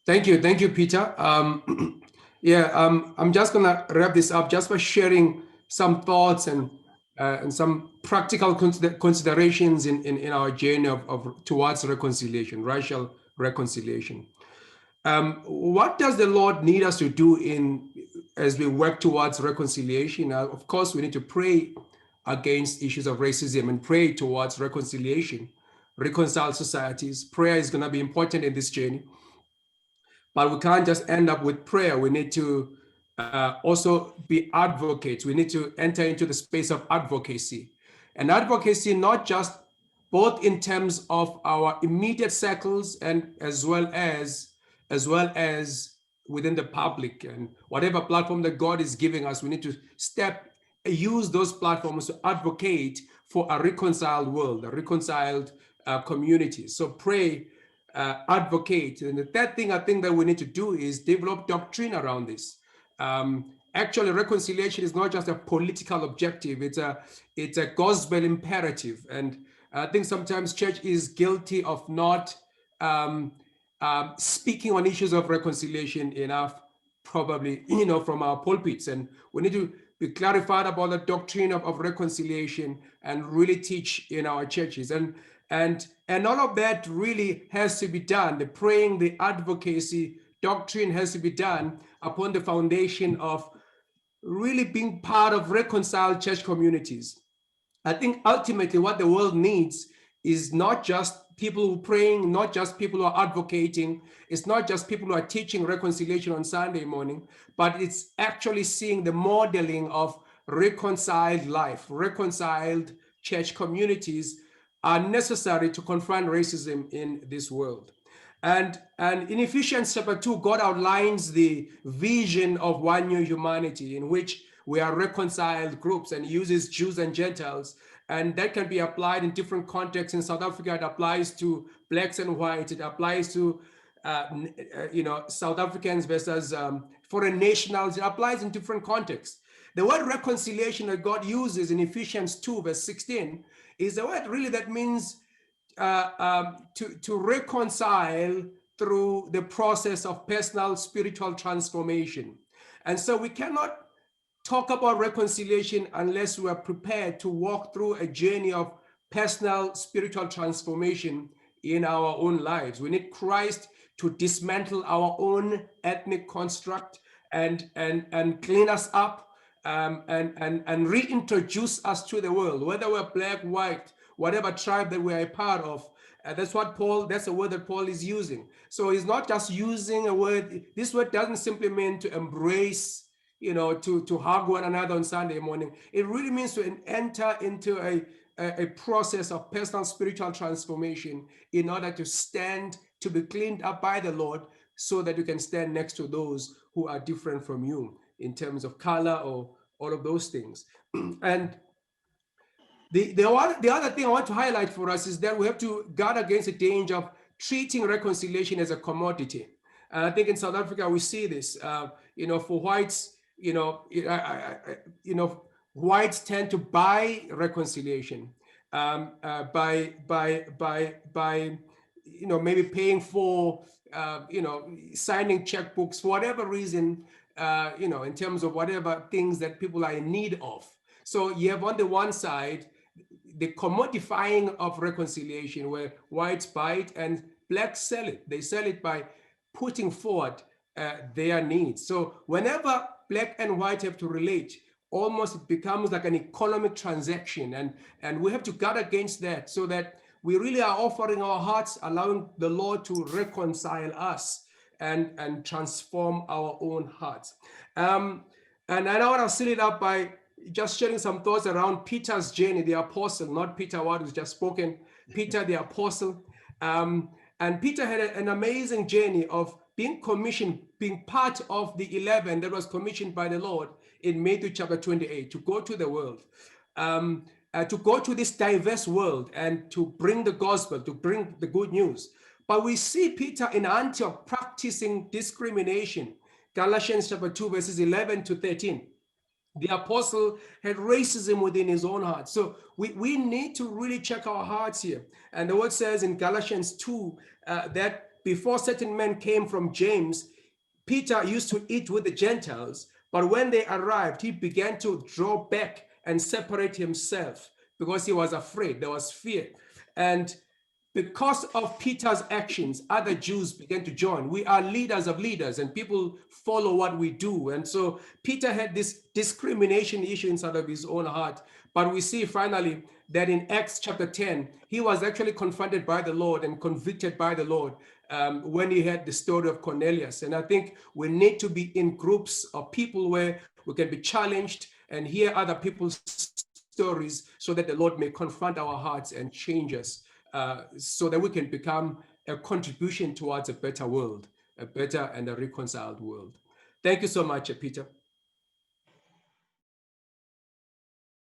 Thank you, Peter. Yeah, I'm just gonna wrap this up just by sharing some thoughts and some practical considerations in our journey of towards reconciliation, racial reconciliation. What does the Lord need us to do in as we work towards reconciliation? Of course, we need to pray against issues of racism and pray towards reconciliation, reconcile societies. Prayer is going to be important in this journey, but we can't just end up with prayer. We need to also be advocates. We need to enter into the space of advocacy, and advocacy not just both in terms of our immediate circles and as well as within the public, and whatever platform that God is giving us, we need to use those platforms to advocate for a reconciled world, a reconciled community. So pray, advocate. And the third thing I think that we need to do is develop doctrine around this. Actually, reconciliation is not just a political objective, it's a gospel imperative. And I think sometimes church is guilty of not speaking on issues of reconciliation enough, probably, from our pulpits. And we need to be clarified about the doctrine of reconciliation and really teach in our churches. And all of that really has to be done. The praying, the advocacy, doctrine has to be done upon the foundation of really being part of reconciled church communities. I think ultimately what the world needs is not just people who are praying, not just people who are advocating, it's not just people who are teaching reconciliation on Sunday morning, but it's actually seeing the modeling of reconciled life, reconciled church communities are necessary to confront racism in this world. And in Ephesians chapter 2, God outlines the vision of one new humanity in which we are reconciled groups, and uses Jews and Gentiles. And that can be applied in different contexts. In South Africa, it applies to blacks and whites. It applies to, South Africans versus foreign nationals. It applies in different contexts. The word reconciliation that God uses in Ephesians 2, verse 16, is a word really that means to reconcile through the process of personal spiritual transformation. And so we cannot talk about reconciliation unless we are prepared to walk through a journey of personal spiritual transformation in our own lives. We need Christ to dismantle our own ethnic construct and clean us up, and reintroduce us to the world, whether we're black, white, whatever tribe that we're a part of. That's the word that Paul is using. So he's not just using a word. This word doesn't simply mean to embrace, to hug one another on Sunday morning. It really means to enter into a process of personal spiritual transformation in order to stand, to be cleaned up by the Lord, so that you can stand next to those who are different from you in terms of color or all of those things. And the other thing I want to highlight for us is that we have to guard against the danger of treating reconciliation as a commodity. And I think in South Africa we see this. For whites, whites tend to buy reconciliation by maybe paying for signing checkbooks for whatever reason, in terms of whatever things that people are in need of. So you have on the one side the commodifying of reconciliation, where whites buy it and blacks sell it. They sell it by putting forward their needs. So whenever black and white have to relate, almost it becomes like an economic transaction, and we have to guard against that, so that we really are offering our hearts, allowing the Lord to reconcile us and transform our own hearts. And I want to seal it up by just sharing some thoughts around Peter's journey, the apostle, not Peter Ward who's just spoken, Peter the apostle. And Peter had an amazing journey of being commissioned, being part of the 11 that was commissioned by the Lord in Matthew chapter 28, to go to the world, to go to this diverse world and to bring the gospel, to bring the good news. But we see Peter in Antioch practicing discrimination. Galatians chapter 2, verses 11 to 13. The apostle had racism within his own heart. So we need to really check our hearts here. And the word says in Galatians 2 that before certain men came from James, Peter used to eat with the Gentiles, but when they arrived, he began to draw back and separate himself because he was afraid. There was fear. And because of Peter's actions, other Jews began to join. We are leaders of leaders, and people follow what we do. And so Peter had this discrimination issue inside of his own heart. But we see finally that in Acts chapter 10, he was actually confronted by the Lord and convicted by the Lord when he had the story of Cornelius. And I think we need to be in groups of people where we can be challenged and hear other people's stories so that the Lord may confront our hearts and change us. So that we can become a contribution towards a better world, a better and a reconciled world. Thank you so much, Peter.